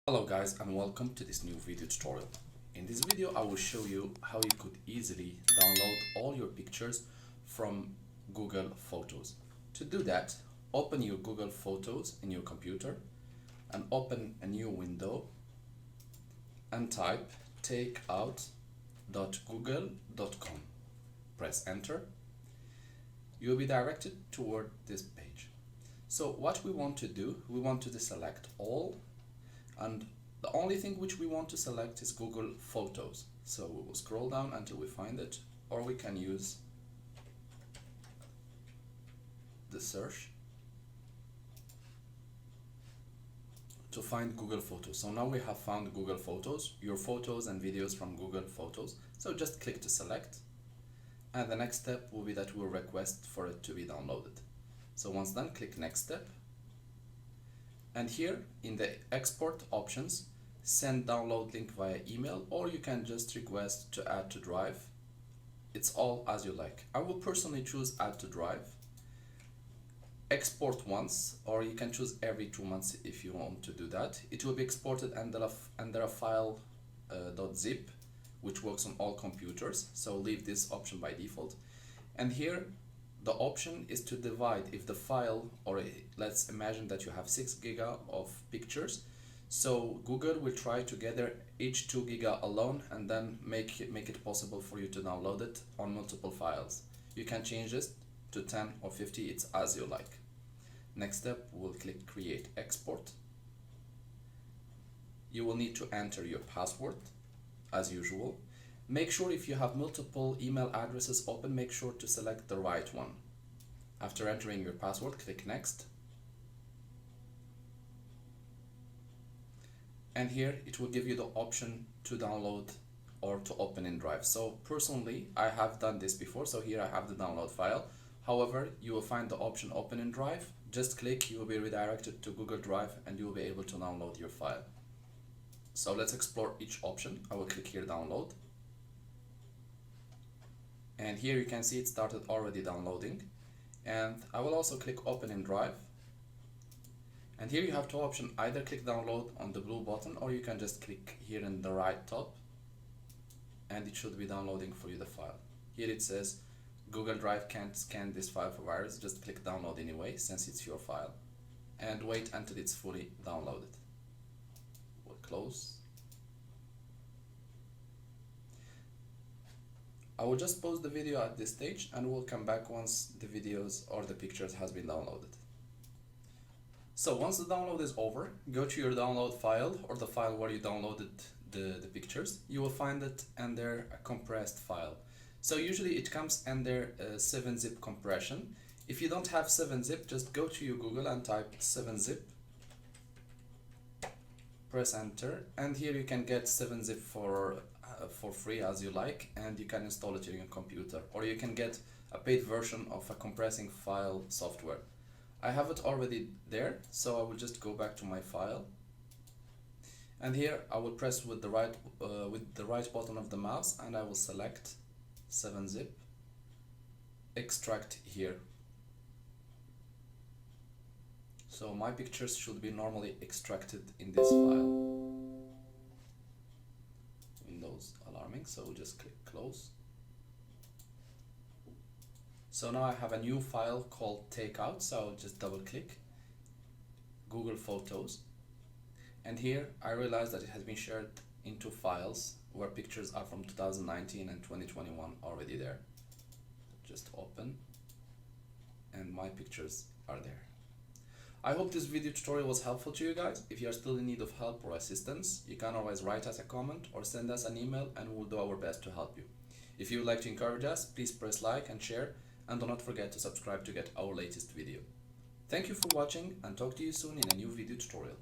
Hello guys, and welcome to this new video tutorial. In this video I will show you how you could easily download all your pictures from Google Photos. To do that, open your Google Photos in your computer and open a new window and type takeout.google.com. Press enter. You will be directed toward this page. So what we want to do, we want to deselect all, and the only thing which we want to select is Google Photos. So we will scroll down until we find it, or we can use the search to find Google Photos. So now we have found Google Photos, your photos and videos from Google Photos. So just click to select, and the next step will be that we'll request for it to be downloaded. So once done, click next step. And here in the export options, send download link via email, or you can just request to add to drive. It's all as you like. I will personally choose add to drive. Export once, or you can choose every 2 months if you want to do that. It will be exported under a file .zip, which works on all computers. So leave this option by default. And here the option is to divide if the file, or let's imagine that you have 6 giga of pictures. So Google will try to gather each 2 giga alone and then make it possible for you to download it on multiple files. You can change this to 10 or 50, it's as you like. Next step, we'll click create export. You will need to enter your password as usual. Make sure if you have multiple email addresses open, make sure to select the right one. After entering your password, click next. And here it will give you the option to download or to open in Drive. So personally, I have done this before, so here I have the download file. However, you will find the option open in Drive. Just click, you will be redirected to Google Drive and you will be able to download your file. So let's explore each option. I will click here download. And here you can see it started already downloading. And I will also click open in Drive. And here you have two options, either click download on the blue button, or you can just click here in the right top and it should be downloading for you the file. Here it says Google Drive can't scan this file for virus. Just click download anyway since it's your file and wait until it's fully downloaded. We'll close. I will just pause the video at this stage and we'll come back once the videos or the pictures has been downloaded. So once the download is over, go to your download file or the file where you downloaded the pictures. You will find it under a compressed file. So usually it comes under 7-zip compression. If you don't have 7-zip, just go to your Google and type 7-zip. Press enter, and here you can get 7-zip for free as you like, and you can install it on your computer, or you can get a paid version of a compressing file software. I have it already there, so I will just go back to my file, and here I will press with the right button of the mouse and I will select 7-zip, extract here. So my pictures should be normally extracted in this file. Windows alarming, so just click close. So now I have a new file called takeout, so I'll just double click Google Photos, and here I realize that it has been shared into files where pictures are from 2019 and 2021 already there. Just open and my pictures are there. I hope this video tutorial was helpful to you guys. If you are still in need of help or assistance, you can always write us a comment or send us an email and we'll do our best to help you. If you would like to encourage us, please press like and share, and do not forget to subscribe to get our latest video. Thank you for watching and talk to you soon in a new video tutorial.